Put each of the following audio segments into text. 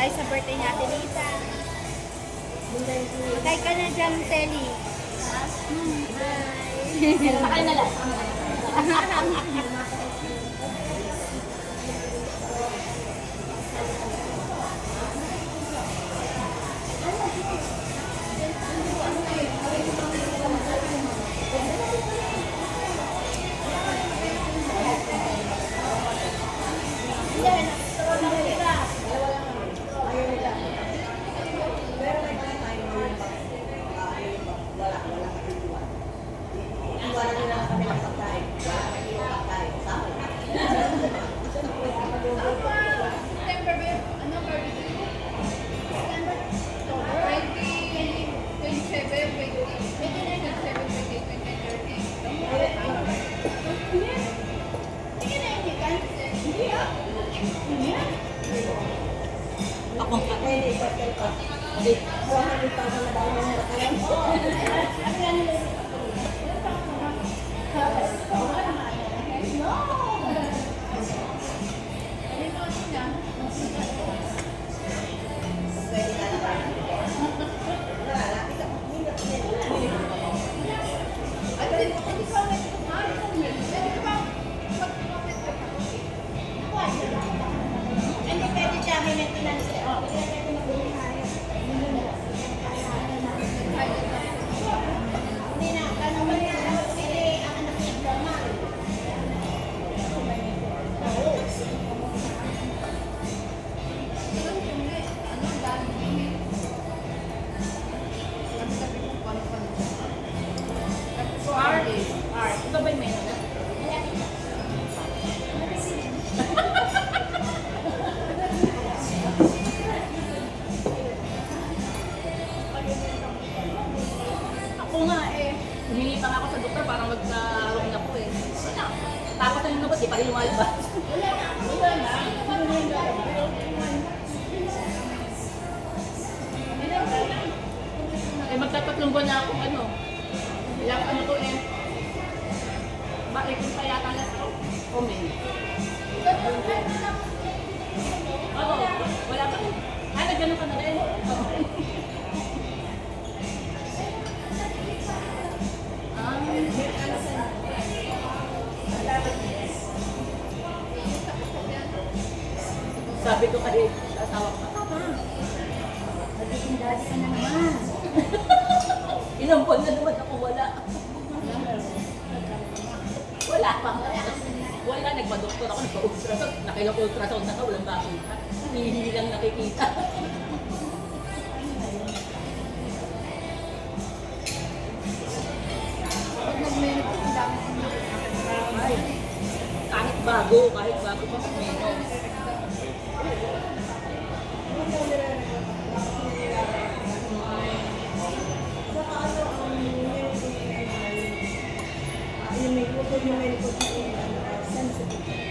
tayo sa birthday natin, Lisa. Magay ka na dyan, Telly. Hi. Sakay na lang. Ako nga. Hindi. Hindi pwede siya, may maintenance. Hindi na, tanong mo na, pili ang anak ni Grandma. Ito ba yung menu na? Ako nga eh. Humingi pa nga ako sa doktor para magkaroon na po eh. Wala. Tapos ang lumabas, di pa rin lumalabas. Wala na. Eh magtatatlong buwan na ako ano. Ilang ano to eh. Bakit kung kaya talas ko? Omen. Oo. Wala pa. Ay, nagano ka na rin. Oo. Sabi ko kay asawa ko, Papa, Magiging daddy ka na naman. ilang buwan na naman ako wala. Wala pa. Wala, nagpa-doktor ako, nagpa-ultrasound. Nakilang ultrasound na ka, walang makita. Hindi lang nakikita. Pag nag-menu po, ang dami kong Ay, kahit bago pa sa menu. Yung may kuto yung may kuto sensitive.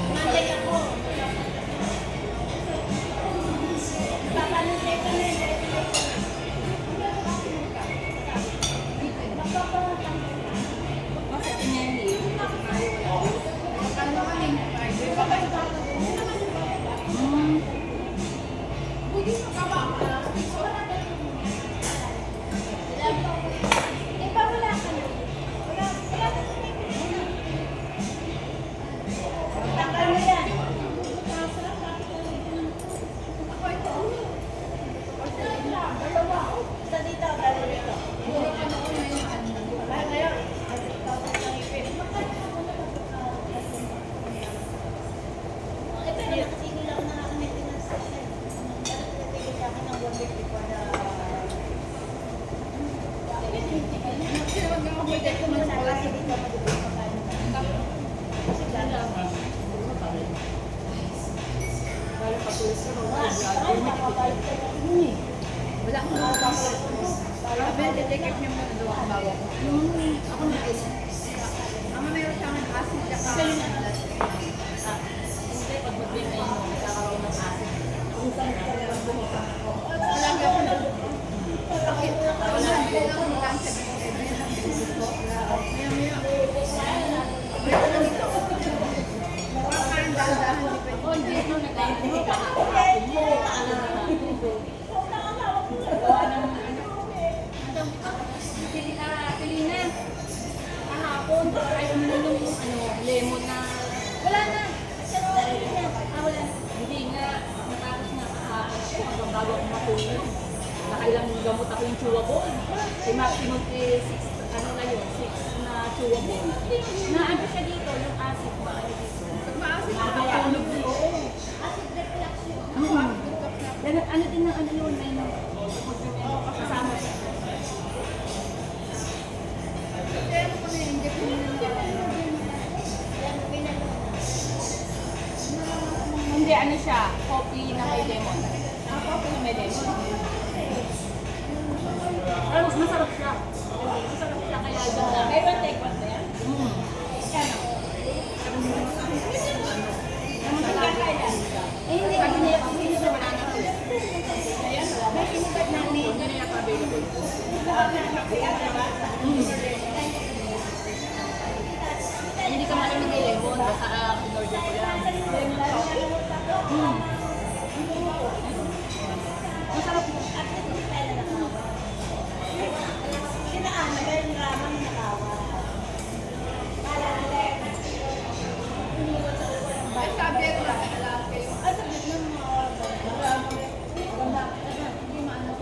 Monday ako. Papanusin ka na. Kasi tinyanyi. Ano kami? Hindi mo ka ba? Eh, ba wala ka na? Wala ka na. Takal mo yan. Ako ito. Dalawa. Isa dito, dalawa dito. Ay, ngayon. Wala akong sabi, dedicate niya muna doon ang bawa ko. Ako na ito. Ama, meron siyang acid at Hindi, pag mag-menu, nagkakaroon ng Nakailang gamot ako yung chewable. Si maximum is 6, ano na yun, 6 na chewable. Na ano siya dito, yung acid ba? Ano dito? Maasin na Nakakatulog kaya. din. Oo. Ano din ng ano yun, may kasama siya. Kaya ano ko na yung injection na Hindi, ano siya, coffee na may lemon. Coffee na may lemon. Pero mas masarap siya. Masarap siya kaya dyan na. May one take one na yan? Eh, hindi kasi nila kung sino sa banana ko. May sinigad namin. Hindi na yata available. Hindi ka malamig ng lemon. Basta in-order ko lang. Masarap mo. Ay, sabi ko lang, alam kayo. Ay, sabi ko lang, hindi maano.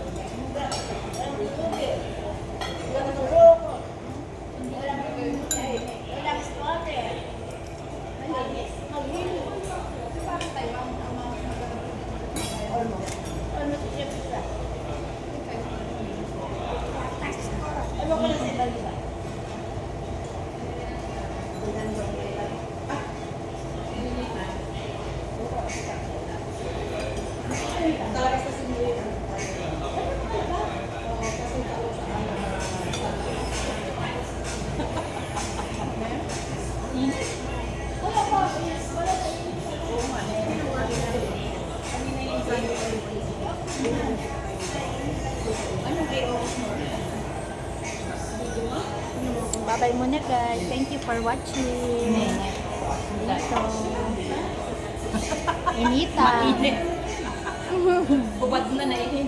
Bakit tayo ang Bye-bye muna guys. Thank you for watching. Dito. Inita. Mainit. Hubad na naiinit.